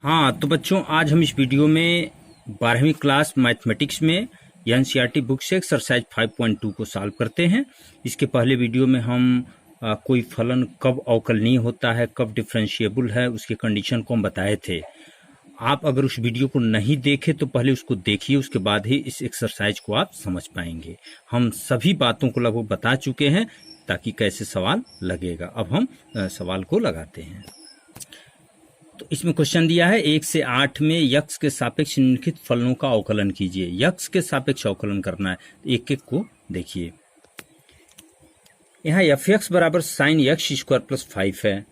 हाँ तो बच्चों, आज हम इस वीडियो में 12वीं क्लास मैथमेटिक्स में एनसीईआरटी बुक से एक्सरसाइज 5.2 को सॉल्व करते हैं। इसके पहले वीडियो में हम कोई फलन कब अवकलनीय होता है, कब डिफरेंशिएबल है, उसके कंडीशन को हम बताए थे। आप अगर उस वीडियो को नहीं देखे तो पहले उसको देखिए, उसके बाद ही इस एक्सरसाइज को आप समझ पाएंगे। हम सभी बातों को लगभग बता चुके हैं ताकि कैसे सवाल लगेगा। अब हम सवाल को लगाते हैं। तो इसमें क्वेश्चन दिया है 1 से 8 में यक्स के सापेक्ष निम्नलिखित फलनों का अवकलन कीजिए। यक्स के सापेक्ष अवकलन करना है, एक एक को देखिए। यहाँ एफ एक्स बराबर साइन यक्स स्क्वायर प्लस 5 है,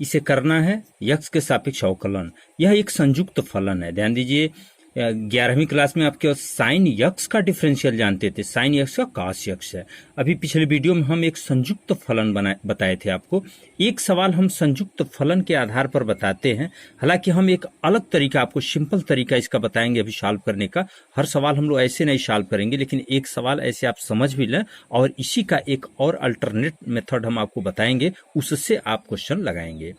इसे करना है यक्स के सापेक्ष अवकलन। यह एक संयुक्त फलन है। ध्यान दीजिए, 11वीं क्लास में आपके साइन यक्स का डिफरेंशियल जानते थे, साइन यक्स का कॉस यक्स है। अभी पिछले वीडियो में हम एक संयुक्त फलन बताए थे आपको। एक सवाल हम संयुक्त फलन के आधार पर बताते हैं, हालांकि हम एक अलग तरीका, आपको सिंपल तरीका इसका बताएंगे अभी सॉल्व करने का। हर सवाल हम लोग ऐसे नहीं सॉल्व करेंगे, लेकिन एक सवाल ऐसे आप समझ भी लें और इसी का एक और अल्टरनेट मेथड हम आपको बताएंगे, उससे आप क्वेश्चन लगाएंगे।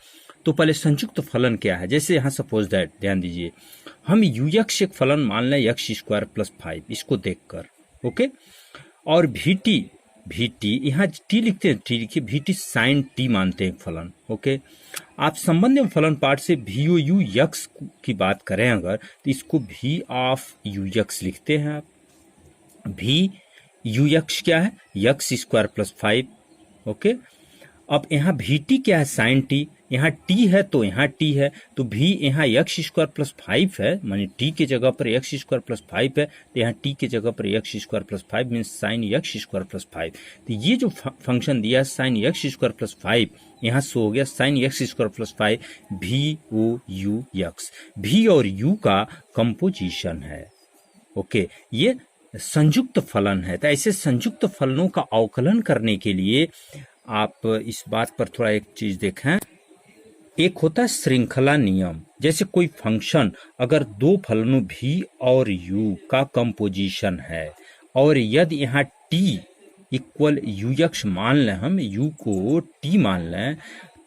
तो पहले संयुक्त फलन क्या है, जैसे यहाँ सपोज दैट, ध्यान दीजिए, हम यूएक्स एक फलन मान लें यक्स स्क्वायर प्लस 5, इसको देखकर, ओके। और भीटी यहाँ टी लिखते हैं, टी लिखिए, भीटी साइन टी मानते हैं फलन, ओके। आप संबंध में फलन पार्ट से भी यू यक्स की बात करें अगर, तो इसको भी ऑफ यू यक्स लिखते हैं आप। भी यू यक्स क्या है, यक्स स्क्वायर प्लस 5, ओके। अब यहाँ भी टी क्या है, साइन टी। यहाँ टी है तो यहाँ टी है, तो भी यहाँ यक्स स्क्वायर प्लस 5 है, मानी टी के जगह पर यक्स स्क्वायर प्लस 5 है, तो यहाँ टी के जगह पर x square plus 5 mean sine x square plus 5। तो ये जो फंक्शन दिया है साइन यक्स स्क्वायर प्लस 5, यहाँ से हो गया साइन यक्स स्क्वायर प्लस 5 भी ओ यू यक्स। भी और यू का कंपोजिशन है, ओके। ये संयुक्त फलन है। तो ऐसे संयुक्त फलनों का अवकलन करने के लिए आप इस बात पर थोड़ा एक चीज देखें। एक होता है श्रृंखला नियम। जैसे कोई फंक्शन अगर दो फलनों भी और यू का कंपोजिशन है, और यदि यहाँ टी इक्वल यू यक्स मान लें, हम यू को टी मान लें,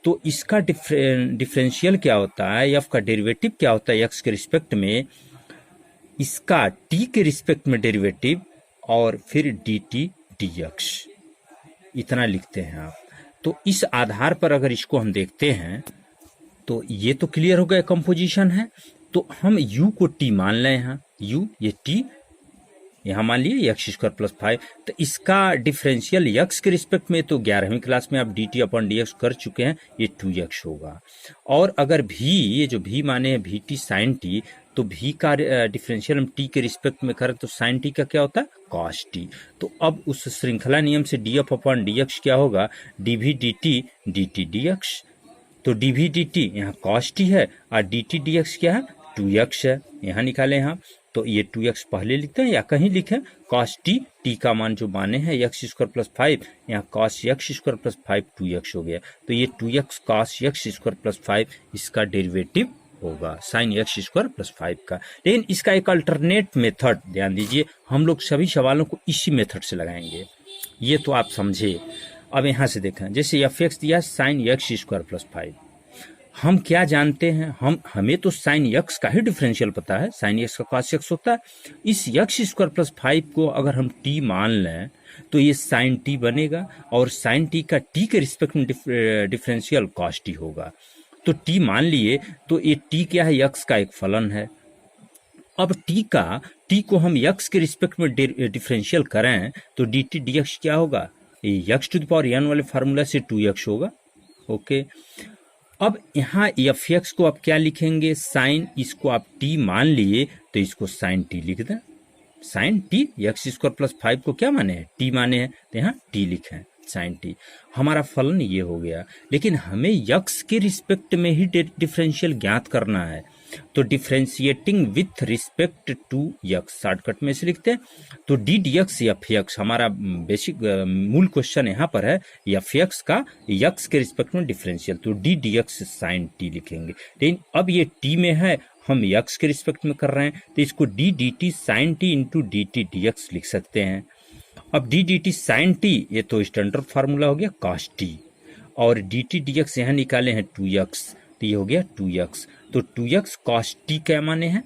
तो इसका डिफरेंशियल क्या होता है, एफ का डेरिवेटिव क्या होता है एक्स के रिस्पेक्ट में, इसका टी के रिस्पेक्ट में डेरिवेटिव, और फिर डी टी डी एक्स, इतना लिखते हैं आप। तो इस आधार पर अगर इसको हम देखते हैं तो ये तो क्लियर हो गया कंपोजिशन है। तो हम u को t मान लें, यहाँ u, ये t यहाँ मान लिए एक्स स्क्वायर प्लस 5, तो इसका डिफरेंशियल यक्स के रिस्पेक्ट में तो 11वीं क्लास में आप D T upon D x कर चुके हैं, ये 2x होगा। और अगर भी, ये जो भी माने हैं भी टी साइन टी, तो भी का डिफरेंशियल हम टी के रिस्पेक्ट में करें तो साइन टी का क्या होता है, कॉस टी। तो अब उस श्रृंखला नियम से D F upon D X क्या होगा, D V D T D T D X. तो डी वी डी टी यहाँ कॉस टी है और डी टी डी एक्स क्या है, 2x है। यहाँ निकालें यहाँ, तो ये 2x पहले लिखते हैं या कहीं लिखें, कॉस टी, टी का मान जो माने हैं एक्स स्क्वायर प्लस 5, यहाँ cos x square plus 5 2x हो गया। तो ये 2x cos x square plus 5 इसका डेरिवेटिव होगा साइन एक्स स्क्वायर प्लस 5 का। लेकिन इसका एक अल्टरनेट मेथड, ध्यान दीजिए, हम लोग सभी सवालों को इसी मेथड से लगाएंगे, ये तो आप समझे। अब यहाँ से देखें, जैसे एफ एक्स दिया साइन एक्स स्क्वायर प्लस 5, हम क्या जानते हैं, हमें तो साइन यक्स का ही डिफरेंशियल पता है, साइन यक्स का कॉस यक्स होता है। इस यक्स स्क्वायर प्लस 5 को अगर हम टी मान लें तो ये साइन टी बनेगा, और साइन टी का टी के रिस्पेक्ट में डिफरेंशियल कॉस टी होगा। तो टी मान लिए, तो ये टी क्या है, यक्स का एक फलन है। अब टी को हम यक्स के रिस्पेक्ट में डिफरेंशियल करें तो डी टी डी एक्स क्या होगा, x to the power n वाले फार्मूला से 2x होगा, ओके। अब यहाँ एफ एक्स को आप क्या लिखेंगे, साइन, इसको आप टी मान लिए तो इसको साइन टी लिख दें। Sine T, X square plus 5 को क्या माने हैं, टी माने हैं, तो यहाँ टी लिखें, साइन टी। हमारा फलन ये हो गया। लेकिन हमें यक्स के रिस्पेक्ट में ही डिफरेंशियल ज्ञात करना है, तो differentiating with respect to x, shortcut में से लिखते हैं। तो D D x F X, हमारा बेसिक मूल क्वेश्चन यहाँ पर है एफ एक्स का यक्स के रिस्पेक्ट में डिफरेंशियल, तो D D x sine T लिखेंगे। लेकिन अब ये टी में है, हम यक्स के रिस्पेक्ट में कर रहे हैं, तो इसको D D T sine T into D T D X लिख सकते हैं। अब D D T sine T, ये तो स्टैंडर्ड फार्मूला हो गया कॉस टी, और डी टी डी एक्स यहाँ निकाले हैं 2x, तो ये हो गया 2x। तो 2x cos t क्या माने हैं,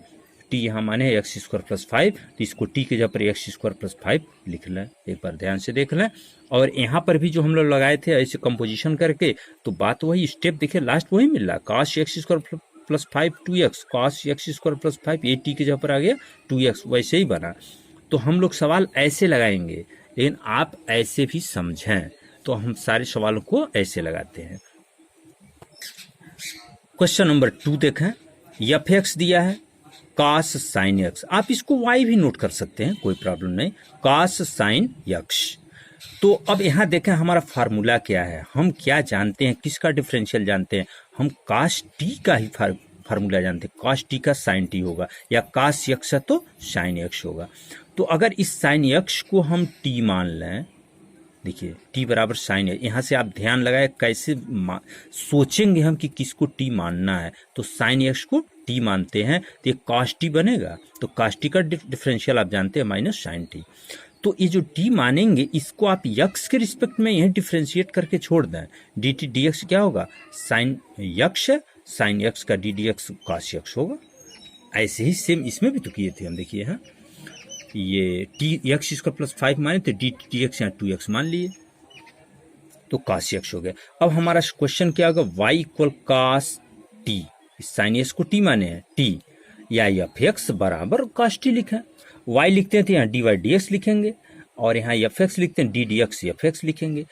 t यहाँ माने है एक्स स्क्वायर प्लस 5, तो इसको t के जगह पर एक्स स्क्वायर प्लस 5 लिख लें। एक बार ध्यान से देख लें। और यहाँ पर भी जो हम लोग लगाए थे ऐसे कंपोजिशन करके, तो बात वही, स्टेप देखिए लास्ट वही मिल रहा है, cos x square plus 5 2x, cos x square plus 5, ये t के जगह पर आ गया 2x, वैसे ही बना। तो हम लोग सवाल ऐसे लगाएंगे, लेकिन आप ऐसे भी समझें, तो हम सारे सवालों को ऐसे लगाते हैं। क्वेश्चन नंबर 2 देखें, एफ एक्स दिया है cos साइन एक्स, आप इसको y भी नोट कर सकते हैं, कोई प्रॉब्लम नहीं, cos साइन एक्स। तो अब यहाँ देखें हमारा फार्मूला क्या है, हम क्या जानते हैं, किसका डिफरेंशियल जानते हैं, हम cos t का ही फार्मूला जानते हैं, cos t का sin t होगा, या cos x है तो sin x होगा। तो अगर इस sin x को हम t मान लें, देखिए t बराबर साइन है, यहाँ से आप ध्यान लगाए कैसे सोचेंगे हम कि किसको t मानना है, तो साइन एक्स को t मानते हैं तो ये cos t बनेगा, तो cos t का डिफरेंशियल आप जानते हैं माइनस साइन t। तो ये जो t मानेंगे इसको आप x के रिस्पेक्ट में यह डिफ्रेंशिएट करके छोड़ दें, dt dx क्या होगा, साइन x है, साइन x का d dx cos x होगा। ऐसे ही सेम इसमें भी तो किए थे हम, देखिए हाँ, ये टी एक्स स्क्वायर प्लस 5 माने तो डी टी एक्स यहाँ 2x मान लिए, तो cos x हो गया। अब हमारा क्वेश्चन क्या होगा, y equal cos t, sine x को t माने हैं t, या एफ एक्स बराबर cos t लिखें, y लिखते हैं तो यहाँ डी वाई डी एक्स लिखेंगे, और यहाँ एफ एक्स लिखते हैं D D x F x लिखेंगे।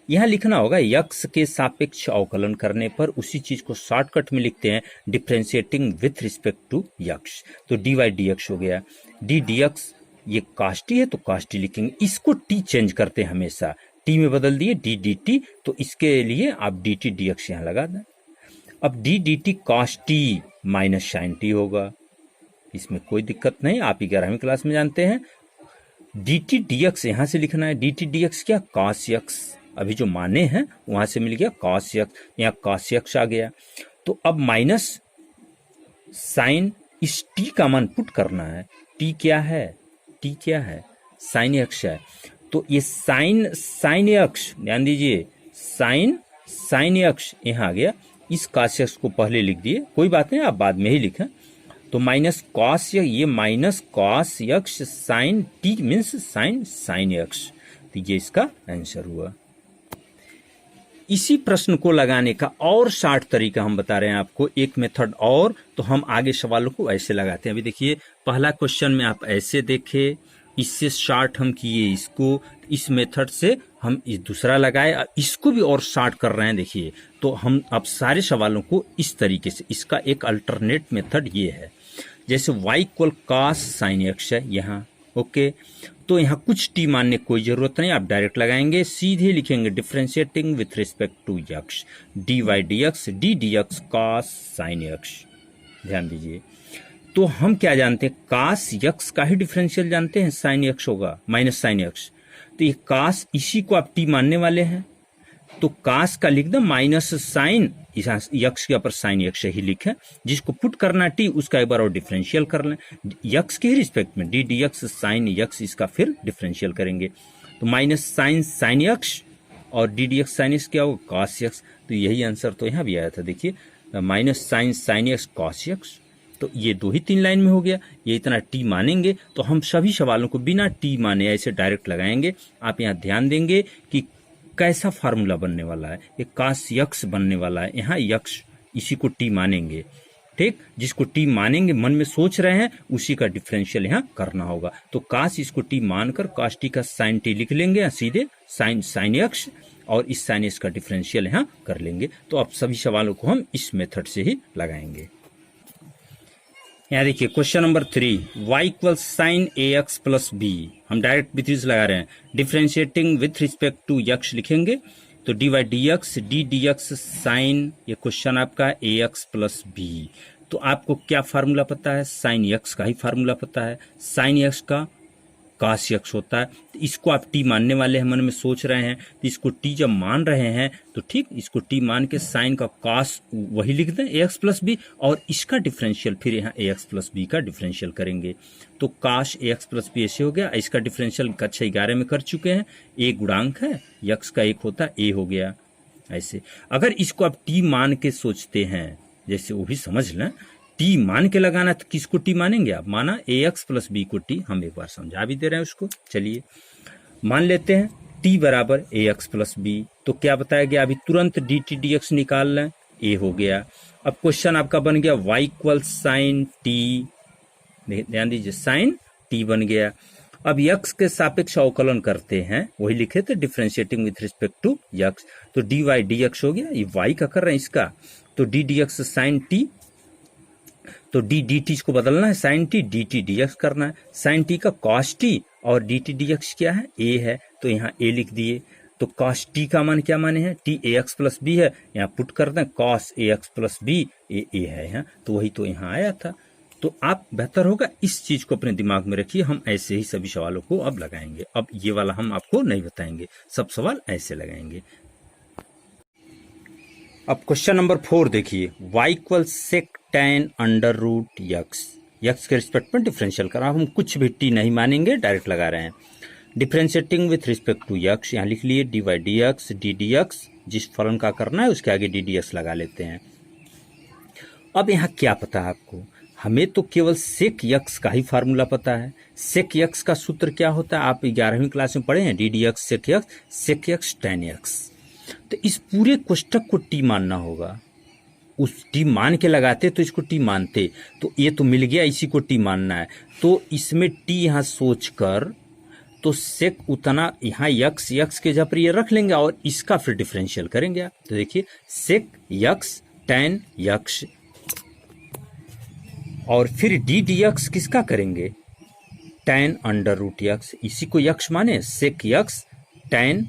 यहाँ लिखना होगा x के सापेक्ष अवकलन करने पर उसी चीज को शॉर्टकट में लिखते हैं differentiating with respect to x, तो डी वाई डी एक्स हो गया, डी डी एक्स ये cos t है तो cos t लिखेंगे, इसको t चेंज करते हैं हमेशा, t में बदल दिए डी डी टी, तो इसके लिए आप डी टी डी एक्स यहाँ लगा दें। अब D D T cos t minus sine t होगा, इसमें कोई दिक्कत नहीं, आप 11वीं क्लास में जानते हैं। डी टी डी एक्स यहाँ से लिखना है, डी टी डी एक्स क्या, cos x, अभी जो माने हैं वहां से मिल गया cos x, यहाँ cos x आ गया। तो अब माइनस साइन इस t का मान पुट करना है, t क्या है, t क्या है, साइन एक्स है, तो ये साइन एक्स, ध्यान दीजिए साइन एक्स यहाँ आ गया, इस cos एक्स को पहले लिख दिए, कोई बात नहीं आप बाद में ही लिखें, तो माइनस cos, ये minus cos X sine t means sine X, तो ये इसका आंसर हुआ। इसी प्रश्न को लगाने का और 60 तरीका हम बता रहे हैं आपको, एक मेथड और, तो हम आगे सवालों को ऐसे लगाते हैं। अभी देखिए पहला क्वेश्चन में आप ऐसे देखे, इससे शार्ट हम किए इसको, इस मेथड से हम इस दूसरा लगाए, इसको भी और शार्ट कर रहे हैं, देखिए। तो हम अब सारे सवालों को इस तरीके से, इसका एक अल्टरनेट मेथड ये है, जैसे y equal cos sine x है यहाँ, ओके, तो यहाँ कुछ t मानने की कोई जरूरत नहीं, आप डायरेक्ट लगाएंगे, सीधे लिखेंगे differentiating with respect to x, D Y D x D D X cos sine X. ध्यान दीजिए, तो हम क्या जानते हैं, cos x का ही डिफरेंशियल जानते हैं, साइन एक्स होगा माइनस साइन एक्स, तो ये cos इसी को आप t मानने वाले हैं, तो cos का लिख दो माइनस साइन x के ऊपर साइन x ही लिखें, जिसको पुट करना t उसका एक बार और डिफरेंशियल कर लें x के ही रिस्पेक्ट में, D D x sine x, इसका फिर डिफरेंशियल करेंगे, तो माइनस साइन x और D D x sine x क्या होगा, cos x, तो यही आंसर तो यहाँ भी आया था, देखिए minus sine x cos x, तो ये 2 ही 3 लाइन में हो गया, ये इतना t मानेंगे, तो हम सभी सवालों को बिना t माने ऐसे डायरेक्ट लगाएंगे। आप यहाँ ध्यान देंगे कि कैसा फार्मूला बनने वाला है, ये cos x बनने वाला है, यहाँ x इसी को t मानेंगे, ठीक, जिसको t मानेंगे मन में सोच रहे हैं उसी का डिफरेंशियल यहाँ करना होगा, तो cos इसको t मानकर cos t का sin t लिख लेंगे, सीधे साइन x और इस साइन x का डिफरेंशियल यहाँ कर लेंगे। तो अब सभी सवालों को हम इस मेथड से ही लगाएंगे। यहाँ देखिए question number 3, y equal sine a x plus b, हम डायरेक्ट विथ लगा रहे हैं, differentiating with respect to x लिखेंगे, तो D Y D x D D x sine, ये क्वेश्चन आपका ए एक्स प्लस बी, तो आपको क्या फार्मूला पता है, साइन एक्स का ही फार्मूला पता है, साइन एक्स का cos x होता है, तो इसको आप t मानने वाले हैं, मन में सोच रहे हैं, तो इसको t जब मान रहे हैं तो ठीक, इसको t मान के साइन का cos वही लिख दें ax प्लस बी, और इसका डिफरेंशियल फिर यहाँ ax प्लस बी का डिफरेंशियल करेंगे, तो cos ax प्लस बी ऐसे हो गया, इसका डिफरेंशियल कक्षा 11 में कर चुके हैं, a गुणांक है, x का 1 होता है, a हो गया। ऐसे अगर इसको आप t मान के सोचते हैं जैसे वो भी समझ लें। टी मान के लगाना, तो किसको टी मानेंगे आप? माना ए एक्स प्लस बी को टी, हम एक बार समझा भी दे रहे हैं उसको। चलिए मान लेते हैं टी बराबर ए एक्स प्लस बी, तो क्या बताया गया? अभी तुरंत डी टी डी एक्स निकाल लें, ए हो गया। अब क्वेश्चन आपका बन गया y इक्वल साइन टी, ध्यान दीजिए साइन टी बन गया। अब यक्स के सापेक्ष अवकलन करते हैं, वही लिखे थे differentiating with respect to x, तो डी वाई डी एक्स हो गया। ये y का कर रहे हैं इसका, तो D D x sine T, तो डी डी टी को बदलना है, sine T D T D X करना है। साइन टी का कॉस टी और डी टी डी एक्स क्या है? ए है, तो यहाँ ए लिख दिए। तो कॉस टी का मान क्या माने हैं? T A x plus B है, यहाँ पुट कर दें cos A x plus B, A है यहाँ, तो वही तो यहाँ आया था। तो आप बेहतर होगा इस चीज को अपने दिमाग में रखिए, हम ऐसे ही सभी सवालों को अब लगाएंगे। अब ये वाला हम आपको नहीं बताएंगे, सब सवाल ऐसे लगाएंगे। अब क्वेश्चन नंबर 4 देखिए, y equal sec tan under root x, x के रिस्पेक्ट में डिफरेंशियल करा, हम कुछ भी टी नहीं मानेंगे, डायरेक्ट लगा रहे हैं। Differentiating with respect to x, यहाँ लिख लिए D Y D x D D X, जिस फलन का करना है उसके आगे डी डी एक्स लगा लेते हैं। अब यहाँ क्या पता है आपको? हमें तो केवल सेक यक्स का ही फार्मूला पता है। सेक यक्स का सूत्र क्या होता है? आप 11वीं क्लास में पढ़े हैं, D D X sec x tan x. तो इस पूरे कोष्टक को टी मानना होगा, उस टी मान के लगाते तो इसको टी मानते, तो ये तो मिल गया, इसी को टी मानना है। तो इसमें टी यहाँ सोच कर, तो सेक उतना यहाँ यक्स यक्स के जगह पर ये रख लेंगे और इसका फिर डिफरेंशियल करेंगे आप। तो देखिए सेक यक्स tan यक्स, और फिर डी डी एक्स किसका करेंगे? tan अंडर रूट यक्स, इसी को यक्स माने, sec x tan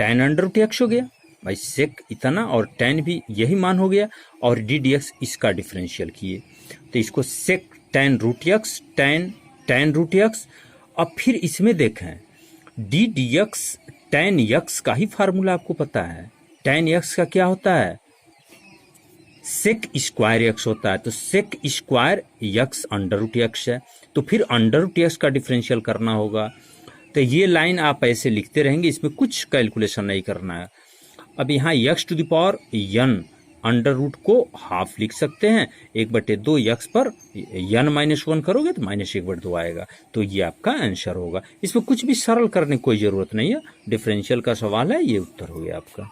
under root x हो गया भाई, सेक इतना और tan भी यही मान हो गया, और डी डी एक्स इसका डिफरेंशियल किए, तो इसको sec tan root x tan root x. अब फिर इसमें देखें D D X tan x का ही फार्मूला आपको पता है। tan यक्स का क्या होता है? सेक स्क्वायर यक्स होता है, तो sec square x under root x है, तो फिर अंडर रूट यक्स का डिफरेंशियल करना होगा। तो ये लाइन आप ऐसे लिखते रहेंगे, इसमें कुछ कैलकुलेशन नहीं करना है। अब यहाँ x to the power n under root को हाफ लिख सकते हैं, 1/2 यक्स पर n -1 करोगे तो -1/2 आएगा, तो ये आपका आंसर होगा। इसमें कुछ भी सरल करने की कोई जरूरत नहीं है, डिफरेंशियल का सवाल है, ये उत्तर हो गया आपका।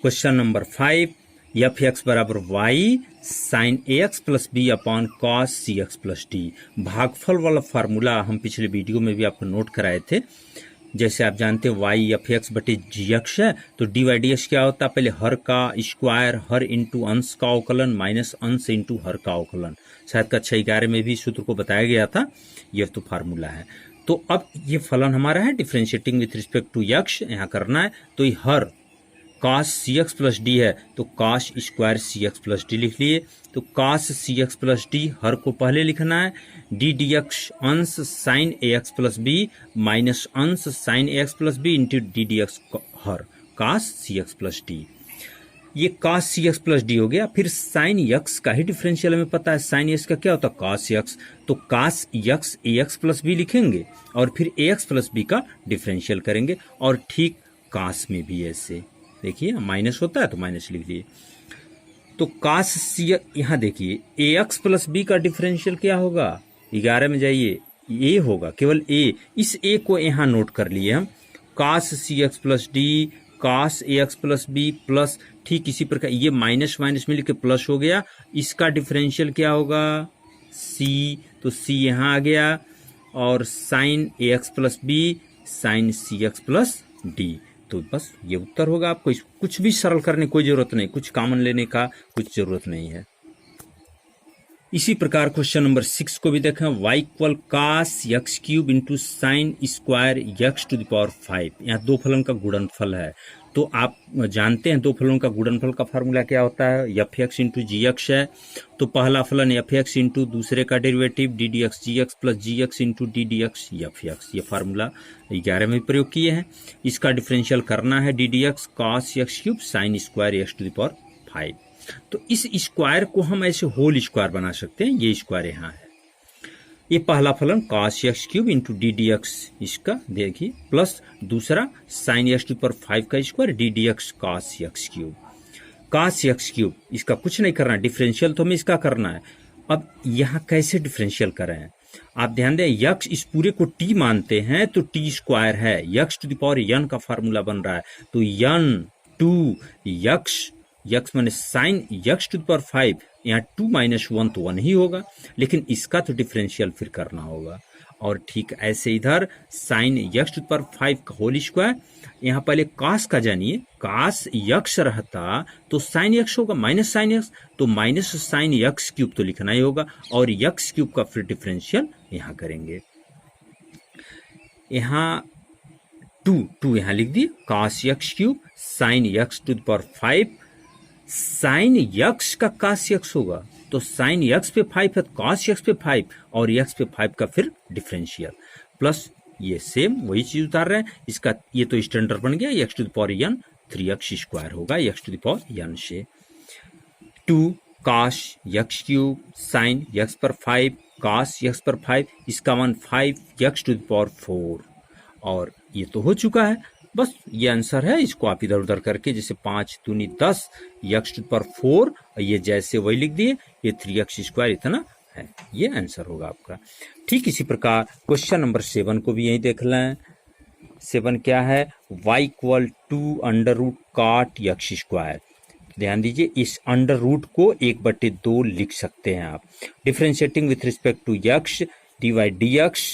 क्वेश्चन नंबर 5, एफ एक्स बराबर y sine a x plus b upon cos c x plus d. भागफल वाला फार्मूला हम पिछले वीडियो में भी आपको नोट कराए थे। जैसे आप जानते हैं वाई एफ एक्स बटे जी एक्स है, तो डी वाई डी एक्स क्या होता है? पहले हर का स्क्वायर, हर इंटू अंश का अवकलन माइनस अंश इंटू हर का अवकलन। शायद कक्षा 11 में भी सूत्र को बताया गया था, यह तो फार्मूला है। तो अब ये फलन हमारा है differentiating with respect to x, यहाँ करना है, तो ये हर cos c x plus d है, तो cos square c x plus d लिख लिए, तो cos c x plus d हर को पहले लिखना है, डी डी एक्स अंश sine a x plus b minus अंश sine a x plus b into d D x हर cos c x plus d. ये cos c x plus D हो गया। फिर साइन एक्स का ही डिफरेंशियल हमें पता है, साइन एक्स का क्या होता है? cos एक्स, तो cos एक्स ए एक्स प्लस बी लिखेंगे और फिर ए एक्स प्लस बी का डिफरेंशियल करेंगे, और ठीक cos में भी ऐसे देखिए माइनस होता है तो माइनस लिख लिए, तो cos सी, यहाँ देखिए ए एक्स प्लस बी का डिफरेंशियल क्या होगा? 11 में जाइए, ए होगा, केवल ए, इस ए को यहाँ नोट कर लिए हम, cos c x plus D cos ए एक्स प्लस बी प्लस, ठीक इसी प्रकार ये माइनस माइनस मिल के प्लस हो गया, इसका डिफरेंशियल क्या होगा? सी, तो सी यहाँ आ गया, और sign a x plus B sign C x plus D, तो बस ये उत्तर होगा। आपको कुछ भी सरल करने की कोई जरूरत नहीं, कुछ कॉमन लेने का कुछ जरूरत नहीं है। इसी प्रकार क्वेश्चन नंबर 6 को भी देखें, y equal cos X cube into sine square x to the power 5। यहाँ दो फलन का गुणनफल है, तो आप जानते हैं दो फलों का गुणनफल का फार्मूला क्या होता है? F x into g x है, तो पहला फलन एफ एक्स इंटू दूसरे का derivative d D x g x plus g x into d D x F x. ये फार्मूला 11 में प्रयोग किए हैं। इसका डिफरेंशियल करना है d D x cos x cube sine square x to the power 5। तो इस स्क्वायर को हम ऐसे होल स्क्वायर बना सकते हैं, ये स्क्वायर यहाँ है। ये पहला फलन cos X cube into d D X, इसका देखिए, प्लस दूसरा साइन एक्स टू पर 5 का square D D x cos x cube. cos x cube, इसका कुछ नहीं करना, डिफरेंशियल तो हमें इसका करना है। अब यहाँ कैसे डिफरेंशियल करें, आप ध्यान दें, यक्स इस पूरे को टी मानते हैं तो टी स्क्वायर है, x to the power n का फार्मूला बन रहा है, तो यन टू यक्स, यक्स माने sine x to the power 5, यहाँ 2 - 1 तो 1 ही होगा, लेकिन इसका तो डिफरेंशियल फिर करना होगा। और ठीक ऐसे इधर sine x to the power 5 का होल स्क्वायर, यहाँ पहले कास का जानिए, कास यक्स रहता तो साइन यक्स होगा माइनस साइन यक्स, तो माइनस साइन यक्स क्यूब तो लिखना ही होगा, और यक्स क्यूब का फिर डिफरेंशियल यहाँ करेंगे। यहाँ टू यहाँ लिख दिए, cos x cube sine x to the power 5, sine x का कास यक्स होगा, तो साइन यक्स पे 5 है, कॉस यक्स पे 5 और यक्स पे 5 का फिर डिफरेंशियल, प्लस ये सेम वही चीज उतार रहे हैं, इसका ये तो स्टैंडर्ड बन गया, x to the power n 3x square होगा x to the power n से। 2 cos x cube sine x पर 5 cos x पर 5, इसका मान 5x टू द पावर 4, और ये तो हो चुका है, बस ये आंसर है। इसको आप इधर उधर करके जैसे 5 दूनी 10 x टू द पावर 4, ये जैसे वही लिख दिए, ये 3x स्क्वायर इतना है, ये आंसर होगा आपका। ठीक इसी प्रकार क्वेश्चन नंबर 7 को भी यही देख लें। 7 क्या है, y equal to under root cot x square. ध्यान दीजिए, इस अंडर रूट को 1/2 लिख सकते हैं आप। Differentiating with respect to x dy dx,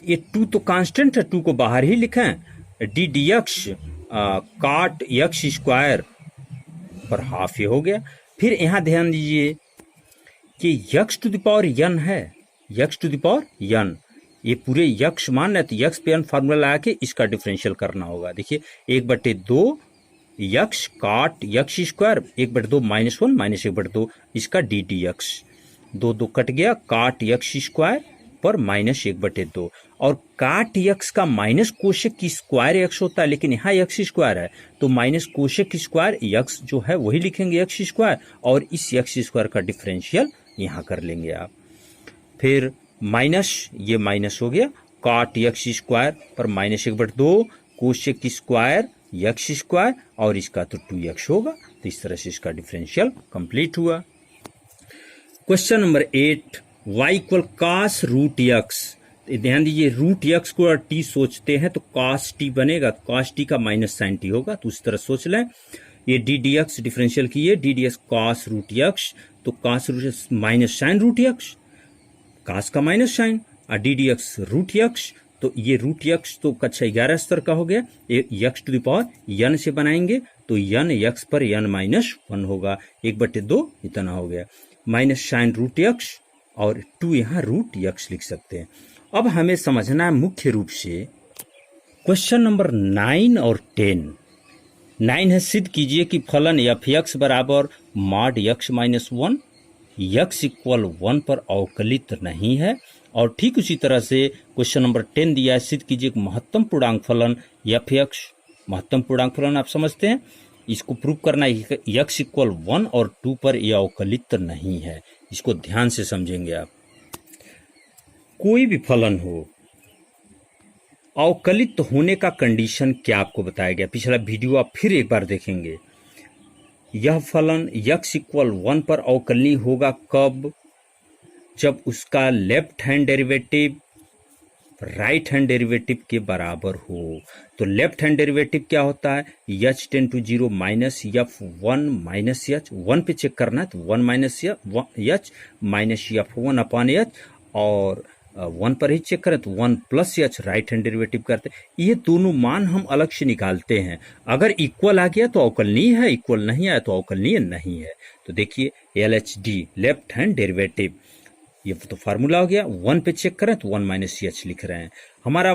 ये 2 तो कांस्टेंट है, 2 को बाहर ही लिखें, D D X cot x square पर हाफ ये हो गया। फिर यहां ध्यान दीजिए कि x to the power n है, x to the power n, ये पूरे x मान है तो x पे n फार्मूला लगा के इसका डिफरेंशियल करना होगा। देखिए 1/2 x कॉट x स्क्वायर, 1/2 -1 -1/2 इसका डी डी एक्स, 2 कट गया, कॉट x स्क्वायर पर -1/2, और काट x का माइनस कोशेक की स्क्वायर x होता है, लेकिन यहाँ x स्क्वायर है तो माइनस कोशेक की स्क्वायर x जो है वही लिखेंगे x स्क्वायर, और इस x स्क्वायर का डिफरेंशियल यहाँ कर लेंगे आप। फिर माइनस, ये माइनस हो गया, काट x स्क्वायर पर -1/2 कोशेक की स्क्वायर x स्क्वायर, और इसका तो 2x होगा, तो इस तरह से इसका डिफरेंशियल कंप्लीट हुआ। Question number 8, y equal cos root x। ध्यान दीजिए, रूट x को अगर t सोचते हैं तो कॉस t बनेगा, कॉस t का माइनस साइन t होगा, तो उस तरह सोच लें। ये डी डी एक्स डिफरेंशियल कीजिए, D D x cos root x, तो cos root minus sine root x, cos का माइनस साइन, और D D X root x, तो ये रूट x तो कक्षा 11 स्तर का हो गया, x to the power n से बनाएंगे तो n x पर n -1 होगा, 1/2 इतना हो गया, माइनस साइन रूट x, और 2 यहाँ रूट x लिख सकते हैं। अब हमें समझना है मुख्य रूप से क्वेश्चन नंबर 9 और 10। 9 है, सिद्ध कीजिए कि फलन f(x) बराबर mod x - 1 x इक्वल 1 पर अवकलित नहीं है। और ठीक उसी तरह से क्वेश्चन नंबर 10 दिया है, सिद्ध कीजिए कि महत्तम पूर्णांक फलन f(x), महत्तम पूर्णांक फलन आप समझते हैं, इसको प्रूव करना है कि x इक्वल 1 और 2 पर यह अवकलित नहीं है। इसको ध्यान से समझेंगे आप। कोई भी फलन हो, अवकलित होने का कंडीशन क्या आपको बताया गया, पिछला वीडियो आप फिर एक बार देखेंगे। यह फलन x इक्वल 1 पर अवकलनीय होगा कब, जब उसका left hand derivative right hand derivative के बराबर हो। तो लेफ्ट हैंड डेरिवेटिव क्या होता है, h tend to 0 minus f1 minus h, 1 पे चेक करना है तो 1 minus h minus f1 upon h, और 1 पर ही चेक करें तो 1 plus h right hand derivative करते हैं। ये दोनों मान हम अलग से निकालते हैं, अगर इक्वल आ गया तो अवकलनीय है, इक्वल नहीं आया तो अवकलनीय नहीं है। तो देखिए LHD लेफ्ट हैंड डेरिवेटिव, ये तो फार्मूला हो गया, 1 पे चेक करें तो 1 माइनस h लिख रहे हैं। हमारा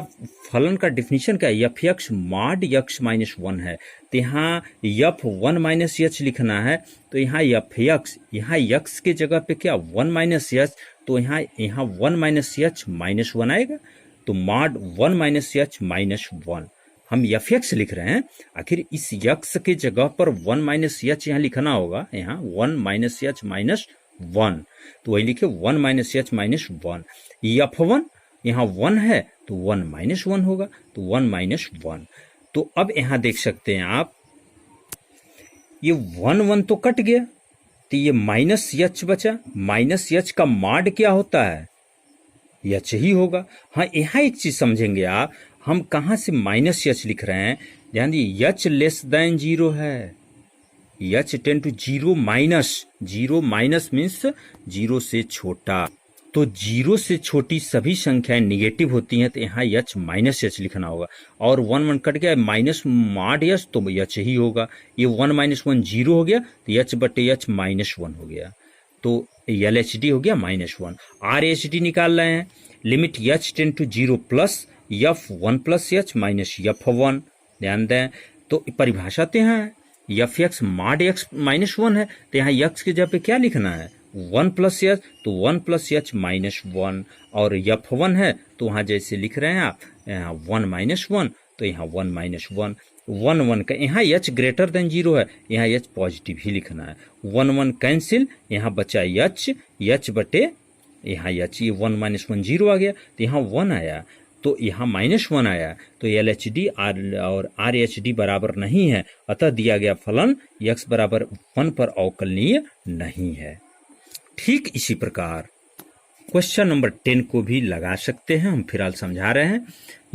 फलन का डिफिनीशन क्या है, f(x) mod x - 1 है, तो यहाँ f1 माइनस h लिखना है, तो यहाँ f(x), यहाँ x के जगह पे क्या 1 माइनस h, तो यहाँ 1 माइनस h -1 आएगा, तो mod 1 माइनस h -1 हम f(x) लिख रहे हैं। आखिर इस x के जगह पर 1 माइनस h यहाँ लिखना होगा, यहाँ 1 माइनस h -1, तो वही लिखे 1 माइनस h -1। f1 यहाँ 1 है तो 1 -1 होगा, तो 1 -1। तो अब यहाँ देख सकते हैं आप ये 1 तो कट गया, तो ये माइनस एच बचा। माइनस एच का मॉड क्या होता है? एच ही होगा। हाँ, यहाँ एक चीज समझेंगे आप, हम कहाँ से माइनस एच लिख रहे हैं? ध्यान दीजिए, एच लेस देन 0 है, H tend to 0 minus, 0 minus means 0 से छोटा। तो 0 से छोटी सभी संख्याएं निगेटिव होती हैं, तो यहाँ एच माइनस एच लिखना होगा। और 1 कट गया, माइनस मॉड एच, तो एच ही होगा। ये 1 - 1 0 हो गया, तो एच बटे एच -1 हो गया, तो एल एच डी हो गया -1। आर एच डी निकाल रहे हैं, limit H tend to 0 plus F 1 plus H minus F 1। ध्यान दें, तो परिभाषा तो यहाँ है, एफ एक्स मॉड एक्स -1 है, तो यहाँ एक्स की जगह पे क्या लिखना है? 1 प्लस एच, तो 1 प्लस एच -1। और एफ 1 है, तो वहाँ जैसे लिख रहे हैं आप, यहाँ 1 - 1, तो यहाँ 1 - 1। 1 का यहाँ एच ग्रेटर देन 0 है, यहाँ एच पॉजिटिव ही लिखना है। 1 कैंसिल, यहाँ बचा एच बटे यहाँ एच, ये 1 - 1 0 आ गया, तो यहाँ 1 आया, तो यहाँ -1 आया, तो एल एच डी और आर एच डी बराबर नहीं है, अतः दिया गया फलन x बराबर 1 पर अवकलनीय नहीं है। ठीक इसी प्रकार क्वेश्चन नंबर 10 को भी लगा सकते हैं, हम फिलहाल समझा रहे हैं।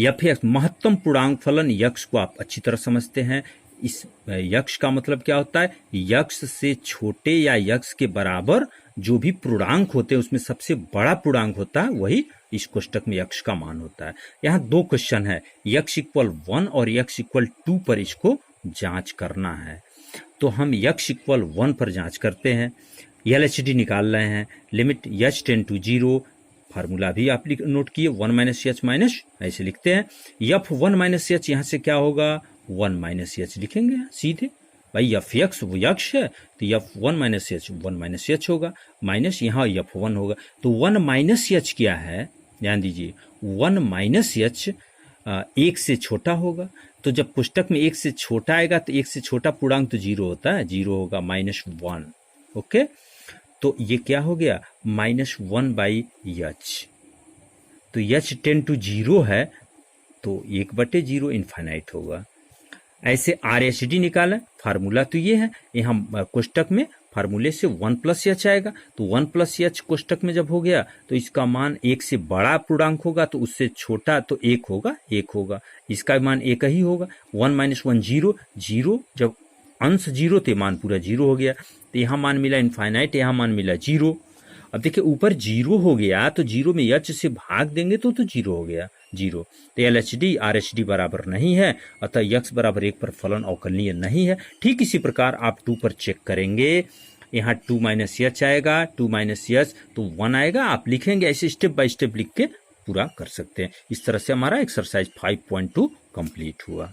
एफ एक्स महत्तम पूर्णांक फलन यक्ष को आप अच्छी तरह समझते हैं। इस यक्ष का मतलब क्या होता है? यक्ष से छोटे या यक्ष के बराबर जो भी पूर्णांक होते हैं उसमें सबसे बड़ा पूर्णांक होता है, वही इस कोष्टक में यक्ष का मान होता है। यहाँ 2 क्वेश्चन है, यक्ष इक्वल 1 और यक्ष इक्वल 2 पर इसको जांच करना है। तो हम यक्ष इक्वल 1 पर जांच करते हैं, एल एच डी निकाल रहे हैं, limit H tend to 0, formula भी आप नोट किए, 1 - एच माइनस ऐसे लिखते हैं। एफ 1 - एच यहाँ से क्या होगा? 1 - एच लिखेंगे सीधे, भाई एफ एक्स वो यक्ष है, तो एफ 1 - एच 1 - एच होगा, माइनस यहाँ एफ 1 होगा। तो 1 - एच क्या है? ध्यान दीजिए, 1 - एच 1 से छोटा होगा, तो जब पुस्तक में 1 से छोटा आएगा तो 1 से छोटा पूर्णांक तो 0 होता है, 0 होगा -1। ओके, तो ये क्या हो गया? -1/h, तो h टेंड टू 0 है, तो 1/0 इनफाइनाइट होगा। ऐसे आर एच डी निकालें, फार्मूला तो ये है, यहाँ कोष्टक में फार्मूले से 1 + h आएगा, तो 1 + h कोष्टक में जब हो गया तो इसका मान 1 से बड़ा पूर्णांक होगा, तो उससे छोटा तो 1 होगा, 1 होगा, इसका मान 1 ही होगा। 1 - 1 0, 0 जब अंश 0 थे, मान पूरा 0 हो गया, तो यहाँ मान मिला इनफाइनाइट, यहाँ मान मिला 0। अब देखिए ऊपर 0 हो गया, तो 0 में h से भाग देंगे तो 0 हो गया, 0। तो L H D R H D बराबर नहीं है, अतः x बराबर 1 पर फलन अवकलनीय नहीं है। ठीक इसी प्रकार आप 2 पर चेक करेंगे, यहाँ 2 - h आएगा, 2 - h तो 1 आएगा, आप लिखेंगे ऐसे स्टेप बाय स्टेप लिख के पूरा कर सकते हैं। इस तरह से हमारा एक्सरसाइज 5.2 कंप्लीट हुआ।